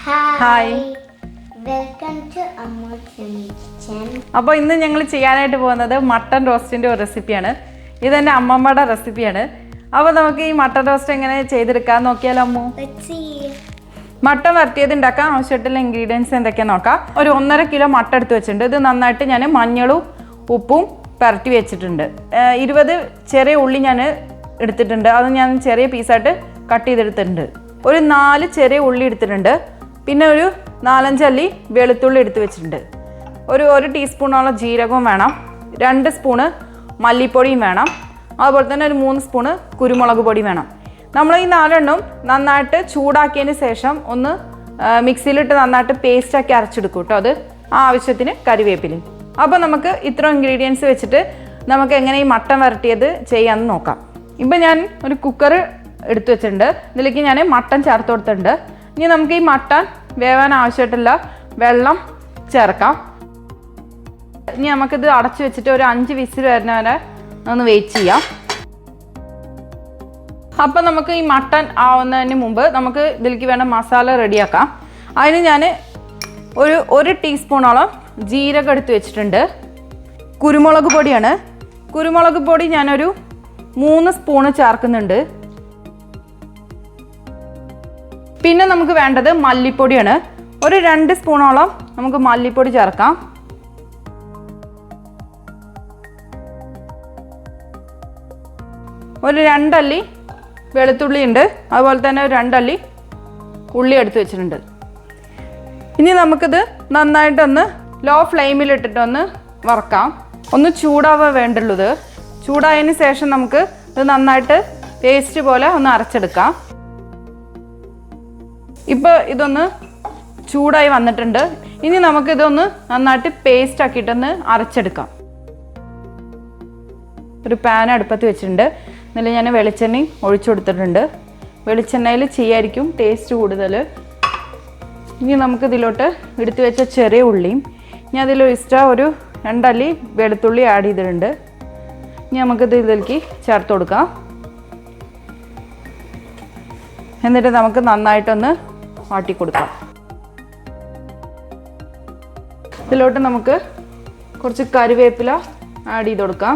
Hi. Welcome to Ammus kitchen. അപ്പോൾ ഇന്ന് ഞങ്ങൾ ചെയ്യാനായിട്ട് പോകുന്നത് മട്ടൺ റോസ്റ്റിന്റെ ഒരു റെസിപ്പിയാണ്. ഇതെന്റെ അമ്മമ്മയുടെ റെസിപ്പിയാണ്. അപ്പോൾ നമുക്ക് ഈ മട്ടൺ റോസ്റ്റ് എങ്ങനെ ചെയ്തെടുക്കാൻ നോക്കിയാലോ അമ്മു? Let's see. മട്ടൺ വരട്ടിയത് ഉണ്ടാക്കാൻ ആവശ്യമായിട്ടുള്ള ഇൻഗ്രീഡിയൻസ് എന്തൊക്കെയാണെന്ന് നോക്കാം. ഒരു 1.5 കിലോ മട്ടൺ എടുത്ത് വെച്ചിട്ടുണ്ട്. ഇത് നന്നായിട്ട് ഞാൻ മഞ്ഞളും ഉപ്പും പുരട്ടി വെച്ചിട്ടുണ്ട്. 20 ചെറിയ ഉള്ളി ഞാൻ എടുത്തിട്ടുണ്ട്. അത് ഞാൻ ചെറിയ പീസായിട്ട് കട്ട് ചെയ്തെടുത്തിട്ടുണ്ട്. ഒരു 4 ചെറിയ ഉള്ളി എടുത്തിട്ടുണ്ട്. പിന്നെ ഒരു 4-5 അല്ലി വെളുത്തുള്ളി എടുത്ത് വെച്ചിട്ടുണ്ട്. ഒരു ടീസ്പൂണോളം ജീരകവും വേണം. 2 സ്പൂണ് മല്ലിപ്പൊടിയും വേണം. അതുപോലെ തന്നെ ഒരു 3 സ്പൂണ് കുരുമുളക് പൊടി വേണം. നമ്മൾ ഈ 4 നന്നായിട്ട് ചൂടാക്കിയതിന് ശേഷം ഒന്ന് മിക്സിയിലിട്ട് നന്നായിട്ട് പേസ്റ്റാക്കി അരച്ചെടുക്കും കേട്ടോ. അത് ആവശ്യത്തിന് കരിവേപ്പിലയും. അപ്പോൾ നമുക്ക് ഇത്ര ഇൻഗ്രീഡിയൻസ് വെച്ചിട്ട് നമുക്ക് എങ്ങനെ ഈ മട്ടൺ വരട്ടിയത് ചെയ്യാമെന്ന് നോക്കാം. ഇപ്പം ഞാൻ ഒരു കുക്കർ എടുത്തു വെച്ചിട്ടുണ്ട്. ഇതിലേക്ക് ഞാൻ മട്ടൺ ചേർത്ത് കൊടുത്തിട്ടുണ്ട്. ഇനി നമുക്ക് ഈ മട്ടൺ വേവാൻ ആവശ്യമായിട്ടുള്ള വെള്ളം ചേർക്കാം. ഇനി നമുക്കിത് അടച്ചു വെച്ചിട്ട് ഒരു 5 വിസിൽ വരുന്ന വരെ ഒന്ന് വെയിറ്റ് ചെയ്യാം. അപ്പം നമുക്ക് ഈ മട്ടൺ ആവുന്നതിന് മുമ്പ് നമുക്ക് ഇതിലേക്ക് വേണ്ട മസാല റെഡിയാക്കാം. അതിന് ഞാൻ ഒരു ടീസ്പൂണോളം ജീരകം എടുത്ത് വെച്ചിട്ടുണ്ട്. കുരുമുളക് പൊടിയാണ്. കുരുമുളക് പൊടി ഞാനൊരു 3 സ്പൂണ് ചേർക്കുന്നുണ്ട്. പിന്നെ നമുക്ക് വേണ്ടത് മല്ലിപ്പൊടിയാണ്. ഒരു 2 സ്പൂണോളം നമുക്ക് മല്ലിപ്പൊടി ചേർക്കാം. ഒരു 2 അല്ലി വെളുത്തുള്ളി ഉണ്ട്. അതുപോലെ തന്നെ ഒരു 2 അല്ലി ഉള്ളി എടുത്ത് വെച്ചിട്ടുണ്ട്. ഇനി നമുക്കിത് നന്നായിട്ടൊന്ന് ലോ ഫ്ലെയിമിലിട്ടിട്ടൊന്ന് വറക്കാം. ഒന്ന് ചൂടാവാൻ വേണ്ടുള്ളൂ. ഇത് ചൂടായതിന് ശേഷം നമുക്ക് ഇത് നന്നായിട്ട് പേസ്റ്റ് പോലെ ഒന്ന് അരച്ചെടുക്കാം. ഇപ്പോൾ ഇതൊന്ന് ചൂടായി വന്നിട്ടുണ്ട്. ഇനി നമുക്കിതൊന്ന് നന്നായിട്ട് പേസ്റ്റ് ആക്കിയിട്ടൊന്ന് അരച്ചെടുക്കാം. ഒരു പാൻ അടുപ്പത്ത് വെച്ചിട്ടുണ്ട്. ഇതിൽ ഞാൻ വെളിച്ചെണ്ണയും ഒഴിച്ചു കൊടുത്തിട്ടുണ്ട്. വെളിച്ചെണ്ണയിൽ ചെയ്യായിരിക്കും ടേസ്റ്റ് കൂടുതൽ. ഇനി നമുക്കിതിലോട്ട് എടുത്തു വെച്ച ചെറിയ ഉള്ളിയും ഇനി അതിൽ ഒരു 2 അല്ലി വെളുത്തുള്ളി ആഡ് ചെയ്തിട്ടുണ്ട്. ഇനി നമുക്കിത് ഇതിലേക്ക് ചേർത്ത് കൊടുക്കാം. എന്നിട്ട് നമുക്ക് നന്നായിട്ടൊന്ന് വാട്ടി കൊടുക്കാം. ഇതിലോട്ട് നമുക്ക് കുറച്ച് കറിവേപ്പില ആഡ് ചെയ്ത് കൊടുക്കാം.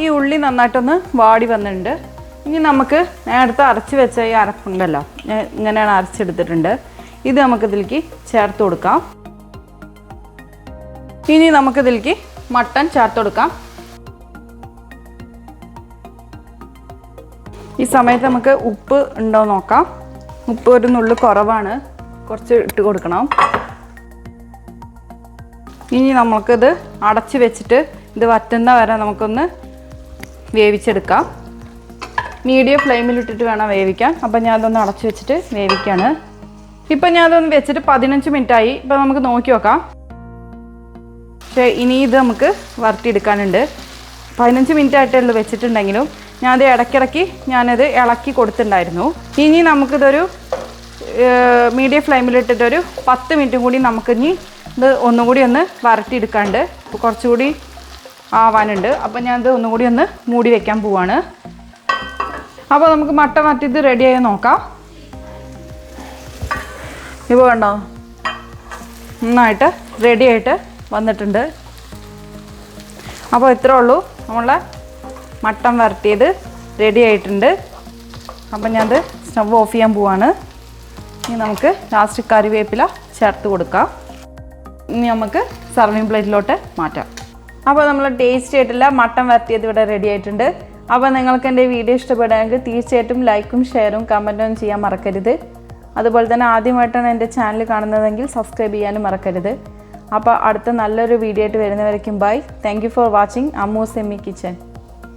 ഈ ഉള്ളി നന്നായിട്ടൊന്ന് വാടി വന്നിട്ടുണ്ട്. ഇനി നമുക്ക് നേരത്തെ അരച്ച് വെച്ച ഈ അരപ്പുണ്ടല്ലോ, ഇങ്ങനെയാണ് അരച്ചെടുത്തിട്ടുണ്ട്. ഇത് നമുക്കിതിലേക്ക് ചേർത്ത് കൊടുക്കാം. ഇനി നമുക്കിതിലേക്ക് മട്ടൺ ചേർത്ത് കൊടുക്കാം. ഈ സമയത്ത് നമുക്ക് ഉപ്പ് ഉണ്ടോ നോക്കാം. ഉപ്പ് ഒരു നുള്ളു കുറവാണ്, കുറച്ച് ഇട്ട് കൊടുക്കണം. ഇനി നമുക്കിത് അടച്ച് വെച്ചിട്ട് ഇത് വറ്റുന്ന വരെ നമുക്കൊന്ന് വേവിച്ചെടുക്കാം. മീഡിയം ഫ്ലെയിമിലിട്ടിട്ട് വേണം വേവിക്കാൻ. അപ്പം ഞാൻ അതൊന്ന് അടച്ച് വെച്ചിട്ട് വേവിക്കുകയാണ്. ഇപ്പം ഞാൻ അതൊന്ന് വെച്ചിട്ട് 15 മിനിറ്റായി. ഇപ്പം നമുക്ക് നോക്കി നോക്കാം. പക്ഷേ ഇനി ഇത് നമുക്ക് വരട്ടിയെടുക്കാനുണ്ട്. 15 മിനിറ്റ് ആയിട്ടുള്ളൂ വെച്ചിട്ടുണ്ടെങ്കിലും ഞാനത് ഇടയ്ക്കിടയ്ക്ക് ഞാനത് ഇളക്കി കൊടുത്തിട്ടുണ്ടായിരുന്നു. ഇനി നമുക്കിതൊരു മീഡിയം ഫ്ലെയിമിലിട്ടിട്ടൊരു 10 മിനിറ്റും കൂടി നമുക്കിനി ഇത് ഒന്നുകൂടി ഒന്ന് വരട്ടിയെടുക്കാണ്ട് കുറച്ചുകൂടി ആവാനുണ്ട്. അപ്പം ഞാനത് ഒന്നുകൂടി ഒന്ന് മൂടി വെക്കാൻ പോവാണ്. അപ്പോൾ നമുക്ക് മട്ടൺ വരട്ടിയത് റെഡിയായി നോക്കാം. ഇപ്പോൾ കണ്ടോ, നന്നായിട്ട് റെഡിയായിട്ട് വന്നിട്ടുണ്ട്. അപ്പോൾ ഇത്രേ ഉള്ളൂ, നമ്മളെ മട്ടൺ വരട്ടിയത് റെഡി ആയിട്ടുണ്ട്. അപ്പം ഞാനത് സ്റ്റവ് ഓഫ് ചെയ്യാൻ പോവാണ്. ഇനി നമുക്ക് ലാസ്റ്റ് കറിവേപ്പില ചേർത്ത് കൊടുക്കാം. ഇനി നമുക്ക് സർവിങ് പ്ലേറ്റിലോട്ട് മാറ്റാം. അപ്പോൾ നമ്മൾ ടേസ്റ്റ് ആയിട്ടുള്ള മട്ടൺ വരട്ടിയത് ഇവിടെ റെഡി ആയിട്ടുണ്ട്. അപ്പോൾ നിങ്ങൾക്ക് എൻ്റെ വീഡിയോ ഇഷ്ടപ്പെടുകയാണെങ്കിൽ തീർച്ചയായിട്ടും ലൈക്കും ഷെയറും കമൻറ്റും ചെയ്യാൻ മറക്കരുത്. അതുപോലെ തന്നെ ആദ്യമായിട്ടാണ് എൻ്റെ ചാനൽ കാണുന്നതെങ്കിൽ സബ്സ്ക്രൈബ് ചെയ്യാനും മറക്കരുത്. അപ്പോൾ അടുത്ത നല്ലൊരു വീഡിയോ ആയിട്ട് വരുന്നവരേക്കും bye. Thank you for watching Ammu's kitchen.